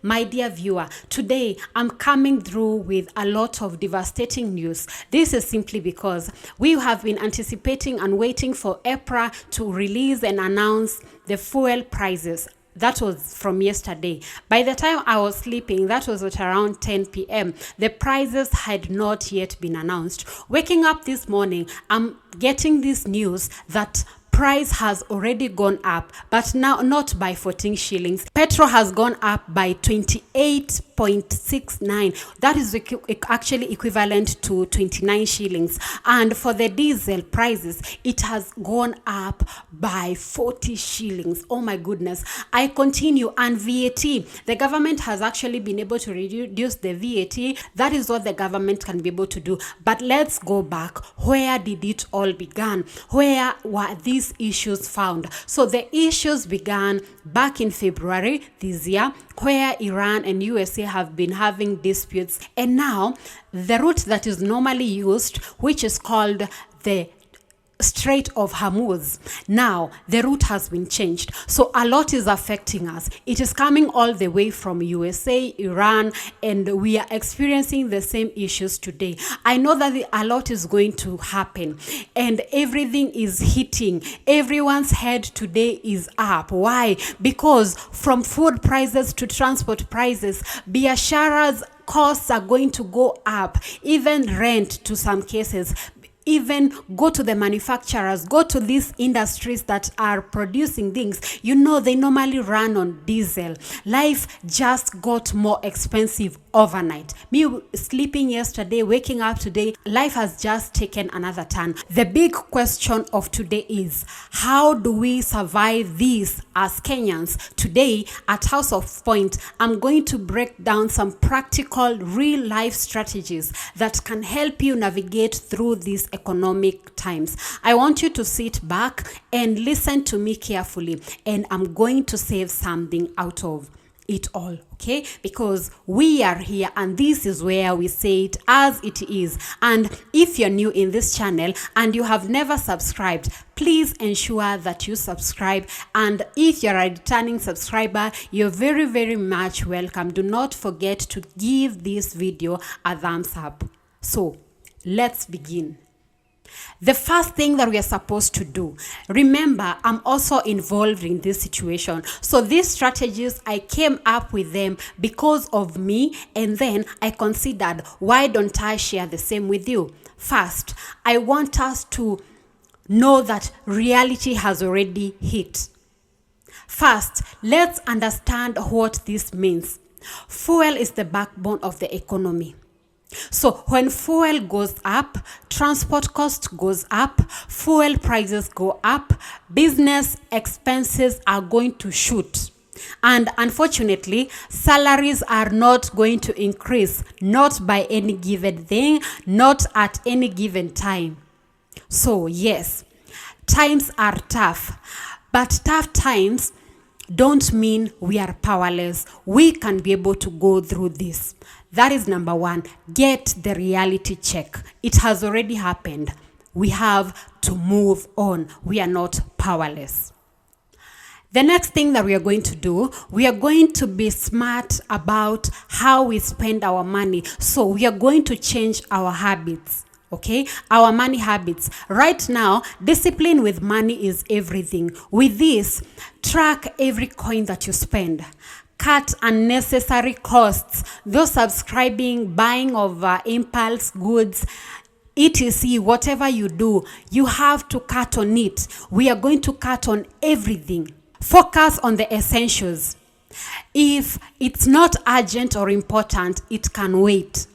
My dear viewer, today I'm coming through with a lot of devastating news. This is simply because we have been anticipating and waiting for EPRA to release and announce the fuel prices. That was from yesterday. By the time I was sleeping, that was at around 10 p.m. The prices had not yet been announced. Waking up this morning, I'm getting this news that price has already gone up, but now not by 14 shillings. Petrol has gone up by 28.69. That is actually equivalent to 29 shillings. And for the diesel prices, it has gone up by 40 shillings. Oh my goodness. I continue. And VAT, the government has actually been able to reduce the VAT. That is what the government can be able to do. But let's go back. Where did it all begin? Where were these issues found? So the issues began back in February this year, where Iran and USA have been having disputes, and now the route that is normally used, which is called the Strait of Hormuz, now the route has been changed. So a lot is affecting us. It is coming all the way from USA, Iran, and we are experiencing the same issues today. I know that a lot is going to happen and everything is hitting. Everyone's head today is up. Why? Because from food prices to transport prices, biashara's costs are going to go up, even rent to some cases. Even go to the manufacturers, go to these industries that are producing things. You know, they normally run on diesel. Life just got more expensive overnight. Me sleeping yesterday, waking up today, life has just taken another turn. The big question of today is, how do we survive this as Kenyans? Today at House of Point, I'm going to break down some practical real life strategies that can help you navigate through these economic times. I want you to sit back and listen to me carefully, and I'm going to save something out of it all, okay? Because we are here and this is where we say it as it is. And if you're new in this channel and you have never subscribed, please ensure that you subscribe. And if you're a returning subscriber, you're very, very much welcome. Do not forget to give this video a thumbs up. So let's begin. The first thing that we are supposed to do, remember, I'm also involved in this situation. So these strategies, I came up with them because of me, and then I considered, why don't I share the same with you? First, I want us to know that reality has already hit. First, let's understand what this means. Fuel is the backbone of the economy. So when fuel goes up, transport cost goes up, fuel prices go up, business expenses are going to shoot. And unfortunately, salaries are not going to increase, not by any given thing, not at any given time. So yes, times are tough, but tough times don't mean we are powerless. We can be able to go through this. That is number one. Get the reality check. It has already happened. We have to move on. We are not powerless. The next thing that we are going to do, we are going to be smart about how we spend our money. So we are going to change our habits. Okay, our money habits. Right now, discipline with money is everything. With this, track every coin that you spend. Cut unnecessary costs. Those subscribing, buying of impulse goods, etc. Whatever you do, you have to cut on it. We are going to cut on everything. Focus on the essentials. If it's not urgent or important, it can wait.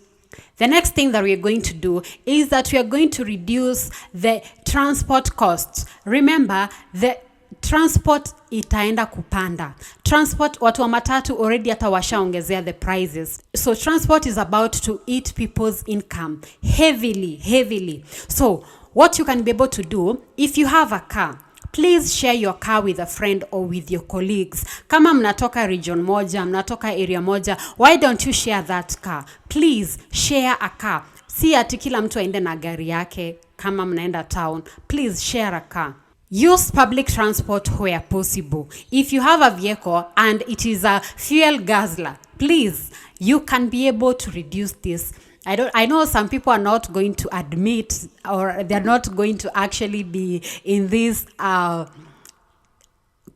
The next thing that we are going to do is that we are going to reduce the transport costs. Remember, the transport itaenda kupanda. Transport, watu wa matatu already hata washaongezea the prices. So transport is about to eat people's income heavily. So what you can be able to do, if you have a car, please share your car with a friend or with your colleagues. Kama mnatoka region moja, mnatoka area moja, why don't you share that car? Please share a car. Si ati kila mtu aende na gari yake kama mnaenda town. Please share a car. Use public transport where possible. If you have a vehicle and it is a fuel guzzler, please, you can be able to reduce this. I know some people are not going to admit, or they're not going to actually be in this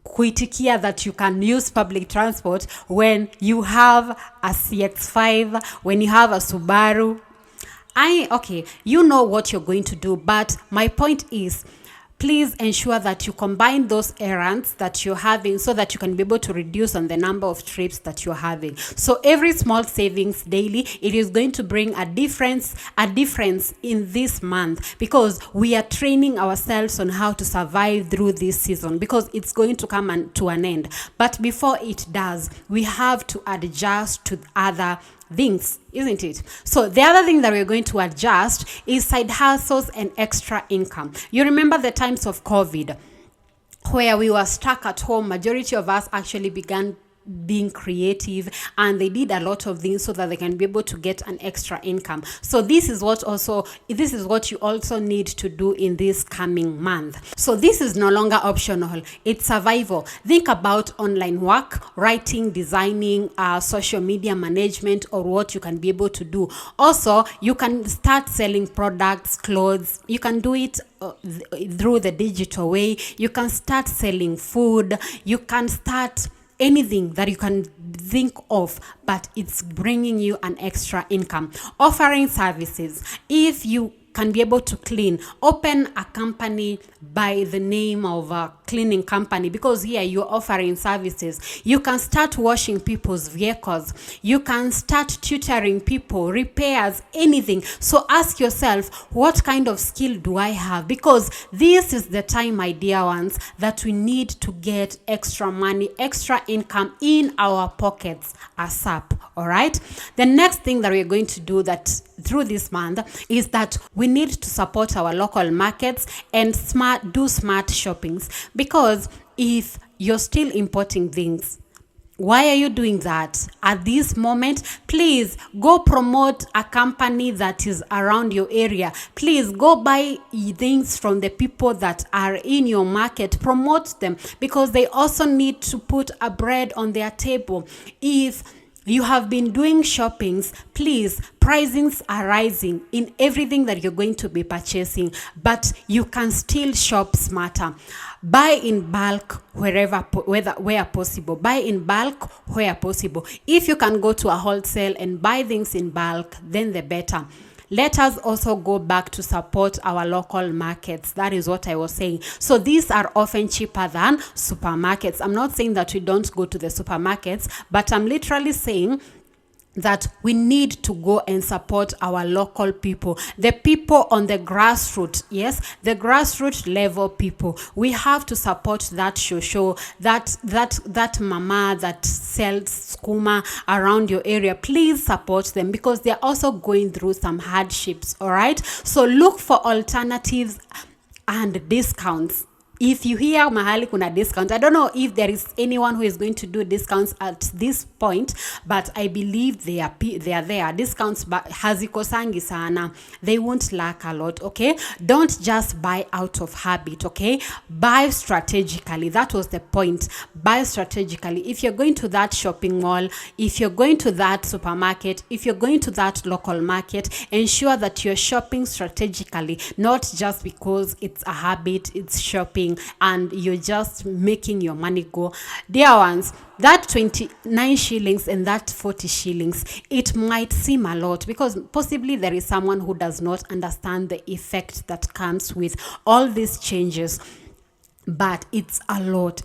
kuitikia that you can use public transport when you have a CX5, when you have a Subaru. Okay, you know what you're going to do, but my point is, please ensure that you combine those errands that you're having so that you can be able to reduce on the number of trips that you're having. So every small savings daily, it is going to bring a difference in this month, because we are training ourselves on how to survive through this season, because it's going to come to an end. But before it does, we have to adjust to other things, isn't it? So the other thing that we're going to adjust is side hustles and extra income. You remember the times of COVID where we were stuck at home. Majority of us actually began being creative, and they did a lot of things so that they can be able to get an extra income. So this is what you also need to do in this coming month. So this is no longer optional, it's survival. Think about online work, writing, designing, social media management, or what you can be able to do. Also, you can start selling products, clothes. You can do it through the digital way. You can start selling food. You can start anything that you can think of, but it's bringing you an extra income. Offering services. If you can be able to clean, open a company by the name of a cleaning company, because here you're offering services. You can start washing people's vehicles. You can start tutoring people, repairs, anything. So ask yourself, what kind of skill do I have? Because this is the time, my dear ones, that we need to get extra money, extra income in our pockets ASAP. All right. The next thing that we're going to do that through this month is that we need to support our local markets and do smart shoppings. Because if you're still importing things, why are you doing that at this moment? Please go promote a company that is around your area. Please go buy things from the people that are in your market. Promote them, because they also need to put a bread on their table. If you have been doing shoppings, please, pricings are rising in everything that you're going to be purchasing, but you can still shop smarter. Buy in bulk where possible. Buy in bulk where possible. If you can go to a wholesale and buy things in bulk, then the better. Let us also go back to support our local markets. That is what I was saying. So these are often cheaper than supermarkets. I'm not saying that we don't go to the supermarkets, but I'm literally saying that we need to go and support our local people, the people on the grassroots. Yes, the grassroots level people. We have to support that shosho, that mama that sells skuma around your area. Please support them, because they're also going through some hardships. All right, so look for alternatives and discounts. If you hear mahali kuna discount, I don't know if there is anyone who is going to do discounts at this point, but I believe they are there. Discounts hazikosangi sana. They won't lack a lot, okay? Don't just buy out of habit, okay? Buy strategically. That was the point. Buy strategically. If you're going to that shopping mall, if you're going to that supermarket, if you're going to that local market, ensure that you're shopping strategically, not just because it's a habit, it's shopping, and you're just making your money go. Dear ones, that 29 shillings and that 40 shillings, it might seem a lot, because possibly there is someone who does not understand the effect that comes with all these changes. But it's a lot.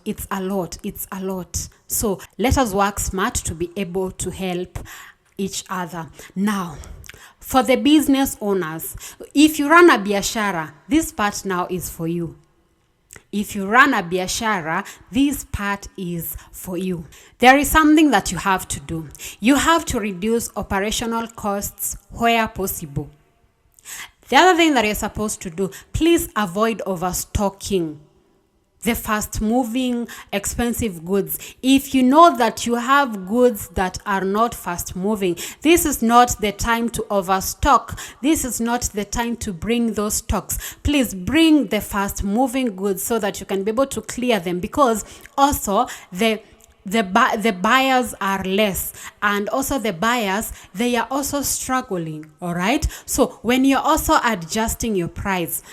So let us work smart to be able to help each other. Now, for the business owners, if you run a biashara, this part now is for you. If you run a biashara, this part is for you. There is something that you have to do. You have to reduce operational costs where possible. The other thing that you're supposed to do, please avoid overstocking the fast moving expensive goods. If you know that you have goods that are not fast moving, this is not the time to overstock. This is not the time to bring those stocks. Please bring the fast moving goods so that you can be able to clear them, because also the the buyers are less, and also the buyers, they are also struggling. All right, so when you're also adjusting your price,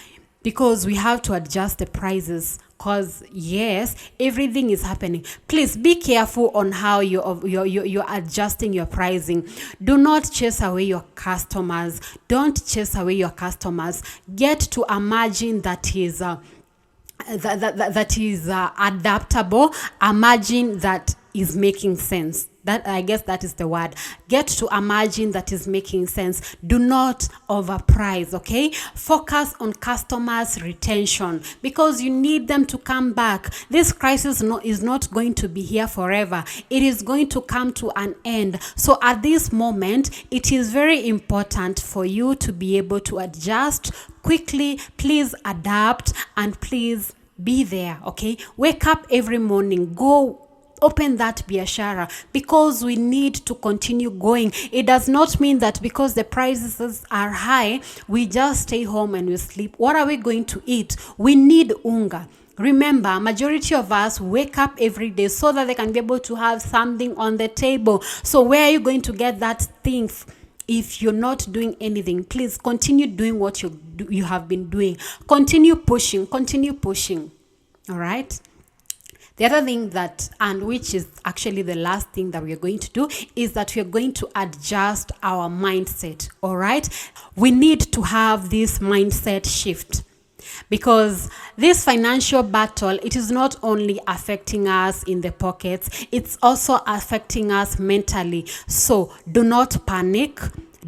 because we have to adjust the prices, because yes, everything is happening. Please be careful on how you're adjusting your pricing. Do not chase away your customers. Don't chase away your customers. Get to a margin that is adaptable, a margin that is making sense. That, I guess, that is the word. Get to a margin that is making sense. Do not overprice, okay? Focus on customers' retention, because you need them to come back. This crisis is not going to be here forever. It is going to come to an end. So at this moment, it is very important for you to be able to adjust quickly. Please adapt, and please be there, okay? Wake up every morning. Go open that biashara, because we need to continue going. It does not mean that because the prices are high, we just stay home and we sleep. What are we going to eat? We need unga. Remember, majority of us wake up every day so that they can be able to have something on the table. So where are you going to get that thing if you're not doing anything? Please continue doing what you have been doing. Continue pushing. All right. The other thing that, and which is actually the last thing that we are going to do, is that we are going to adjust our mindset. All right. We need to have this mindset shift, because this financial battle, it is not only affecting us in the pockets, it's also affecting us mentally. So do not panic.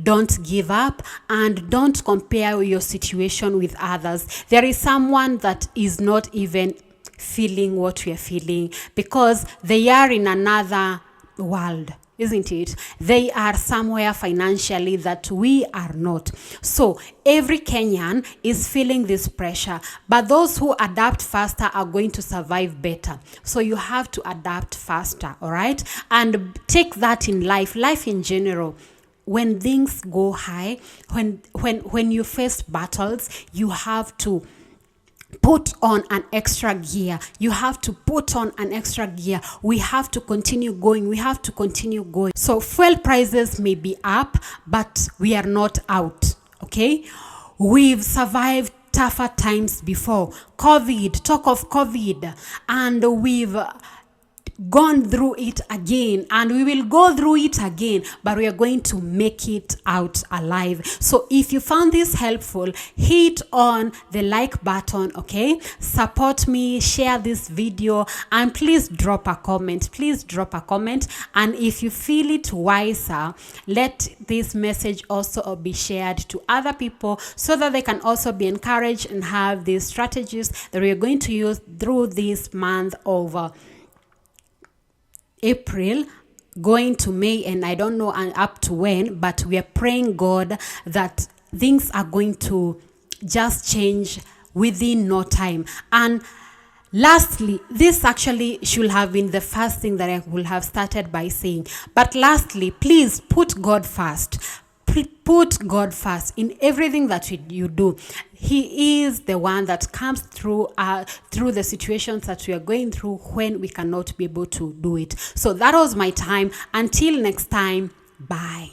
Don't give up, and don't compare your situation with others. There is someone that is not even feeling what we are feeling, because they are in another world, isn't it? They are somewhere financially that we are not. So every Kenyan is feeling this pressure, but those who adapt faster are going to survive better. So you have to adapt faster, all right? And take that in life in general. When things go high, when you face battles, you have to put on an extra gear. You have to put on an extra gear. We have to continue going. So fuel prices may be up, but we are not out, okay? We've survived tougher times before. Talk of COVID, and we've gone through it again, and we will go through it again, but we are going to make it out alive. So if you found this helpful, hit on the like button, okay? Support me, share this video, and please drop a comment. And if you feel it wiser, let this message also be shared to other people, so that they can also be encouraged and have these strategies that we are going to use through this month of April, going to May, and I don't know up to when, but we are praying God that things are going to just change within no time. And lastly, this actually should have been the first thing that I will have started by saying, but lastly, please put God first. Put God first in everything that you do. He is the one that comes through the situations that we are going through when we cannot be able to do it. So that was my time. Until next time, bye.